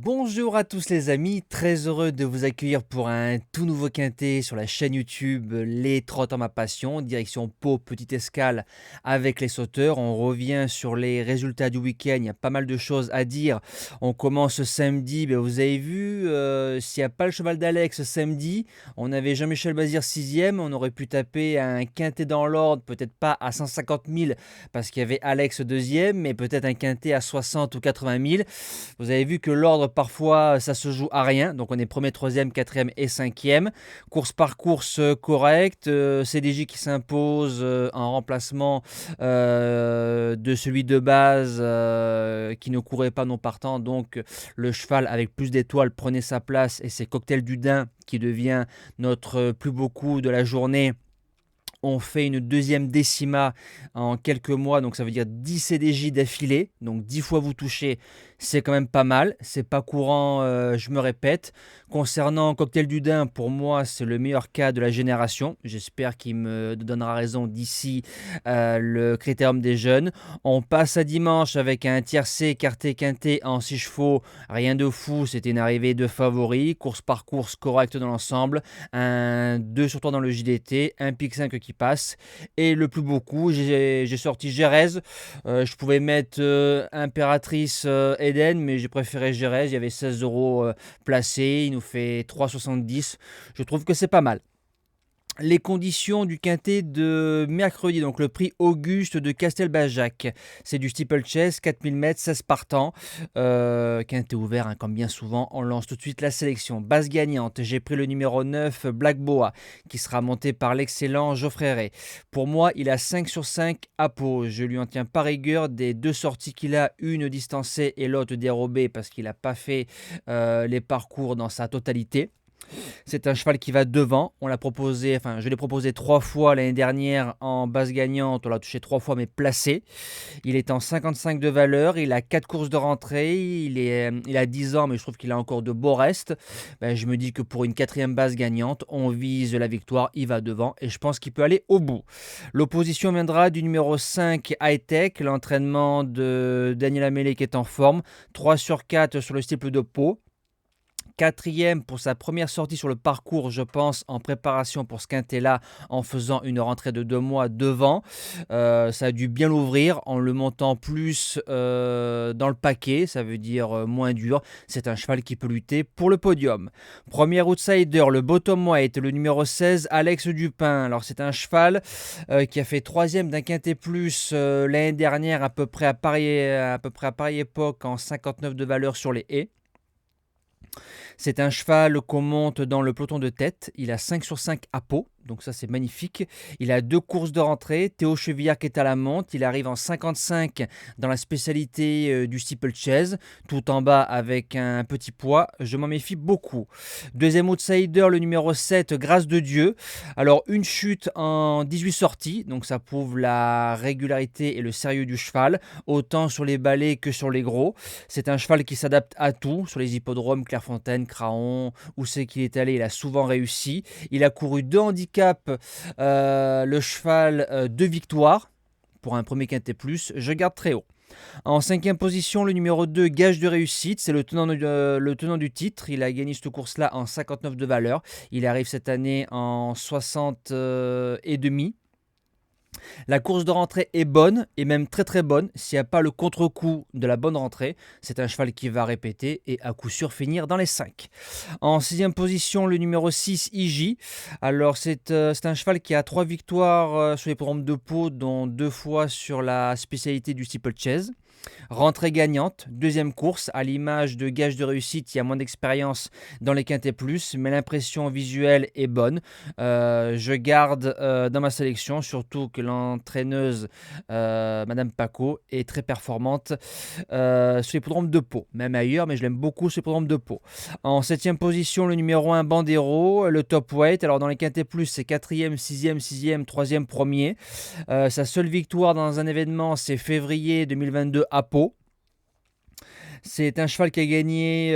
Bonjour à tous les amis, très heureux de vous accueillir pour un tout nouveau quintet sur la chaîne YouTube Les Trotteurs ma passion, direction Pau, petite escale avec les sauteurs. On revient sur les résultats du week-end, il y a pas mal de choses à dire. On commence samedi, vous avez vu, s'il n'y a pas le cheval d'Alex samedi, on avait Jean-Michel Bazir 6e, on aurait pu taper un quintet dans l'ordre, peut-être pas à 150 000 parce qu'il y avait Alex 2e, mais peut-être un quintet à 60 ou 80 000. Vous avez vu que l'ordre, parfois, ça se joue à rien. Donc, on est premier, troisième, quatrième et cinquième. Course par course correcte. CDJ qui s'impose en remplacement de celui de base qui ne courait pas non partant. Donc, le cheval avec plus d'étoiles prenait sa place et c'est Cocktail du Dain qui devient notre plus beau coup de la journée. On fait une deuxième décima en quelques mois, donc ça veut dire 10 CDJ d'affilée, donc 10 fois vous touchez, c'est quand même pas mal, c'est pas courant, je me répète. Concernant Cocktail du Dain, pour moi c'est le meilleur cas de la génération, j'espère qu'il me donnera raison d'ici le critérium des jeunes. On passe à dimanche avec un tiercé écarté quintet en 6 chevaux, rien de fou, c'était une arrivée de favoris, course par course correcte dans l'ensemble, un 2 sur 3 dans le JDT, un pic 5 qui passe et le plus beau coup, j'ai sorti Gérèse. Je pouvais mettre Impératrice Eden, mais j'ai préféré Gérèse. Il y avait 16 euros placés, il nous fait 3,70. Je trouve que c'est pas mal. Les conditions du quintet de mercredi, donc le prix Auguste de Castelbajac. C'est du steeplechase, 4000 mètres, 16 partants. Quintet ouvert, comme bien souvent. On lance tout de suite la sélection. Base gagnante, j'ai pris le numéro 9, Black Boa, qui sera monté par l'excellent Geoffrey Ray. Pour moi, il a 5 sur 5 à Pau. Je lui en tiens par rigueur des deux sorties qu'il a, une distancée et l'autre dérobée parce qu'il n'a pas fait les parcours dans sa totalité. C'est un cheval qui va devant. Je l'ai proposé 3 fois l'année dernière en base gagnante. On l'a touché 3 fois, mais placé. Il est en 55 de valeur. Il a 4 courses de rentrée. Il a 10 ans, mais je trouve qu'il a encore de beaux restes. Je me dis que pour une 4e base gagnante, on vise la victoire. Il va devant et je pense qu'il peut aller au bout. L'opposition viendra du numéro 5, High Tech, l'entraînement de Daniel Amélé qui est en forme. 3 sur 4 sur le steeple de Pau. 4e pour sa première sortie sur le parcours, je pense, en préparation pour ce quintet-là, en faisant une rentrée de 2 mois devant. Ça a dû bien l'ouvrir en le montant plus dans le paquet, ça veut dire moins dur. C'est un cheval qui peut lutter pour le podium. Premier outsider, le bottom weight, le numéro 16, Alex Dupin. Alors c'est un cheval qui a fait 3e d'un quintet plus l'année dernière, à peu près à pareille époque, en 59 de valeur sur les haies. C'est un cheval qu'on monte dans le peloton de tête. Il a 5 sur 5 à Pau, donc ça c'est magnifique. Il a 2 courses de rentrée. Théo Chevillard qui est à la monte. Il arrive en 55 dans la spécialité du steeplechase, tout en bas avec un petit poids. Je m'en méfie beaucoup. Deuxième outsider, le numéro 7, Grâce de Dieu. Alors une chute en 18 sorties, donc ça prouve la régularité et le sérieux du cheval, autant sur les balais que sur les gros. C'est un cheval qui s'adapte à tout, sur les hippodromes, Clairefontaine, Craon, où c'est qu'il est allé, il a souvent réussi. Il a couru 2 handicaps, le cheval 2 victoires pour un premier quintet plus. Je garde très haut. En 5e position, le numéro 2, Gage de réussite, c'est le tenant du titre. Il a gagné cette course-là en 59 de valeur. Il arrive cette année en 60 et demi. La course de rentrée est bonne, et même très très bonne, s'il n'y a pas le contre-coup de la bonne rentrée. C'est un cheval qui va répéter et à coup sûr finir dans les 5. En 6e position, le numéro 6, Iji. Alors c'est un cheval qui a 3 victoires sur les programmes de Pau, dont 2 fois sur la spécialité du steeplechase. Rentrée gagnante, 2e course, à l'image de Gage de réussite, il y a moins d'expérience dans les quintets plus, mais l'impression visuelle est bonne. Je garde dans ma sélection, surtout que l'entraîneuse Madame Paco est très performante sur les hippodromes de Pau, même ailleurs, mais je l'aime beaucoup sur les hippodromes de Pau. En 7e position, le numéro 1, Bandero, le top weight. Alors dans les quintets plus, c'est 4e, 6e, 6e, 3e, 1er. Sa seule victoire dans un événement, c'est février 2022 à Pau. C'est un cheval qui a gagné,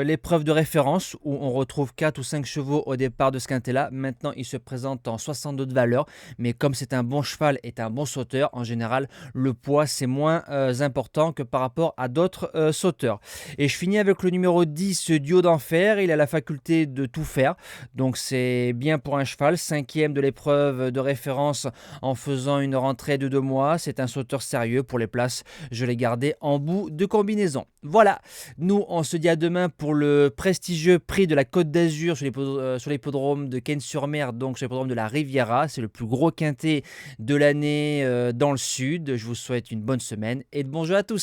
l'épreuve de référence où on retrouve 4 ou 5 chevaux au départ de ce quintet-là. Maintenant, il se présente en 62 de valeur, mais comme c'est un bon cheval et un bon sauteur, en général, le poids, c'est moins, important que par rapport à d'autres, sauteurs. Et je finis avec le numéro 10, ce Duo d'enfer. Il a la faculté de tout faire, donc c'est bien pour un cheval. 5e de l'épreuve de référence en faisant une rentrée de 2 mois. C'est un sauteur sérieux. Pour les places, je l'ai gardé en bout de combinaison. Voilà, nous on se dit à demain pour le prestigieux prix de la Côte d'Azur sur l'hippodrome de Cannes-sur-Mer, donc sur l'hippodrome de la Riviera. C'est le plus gros quintet de l'année dans le sud. Je vous souhaite une bonne semaine et de bons jeux à tous.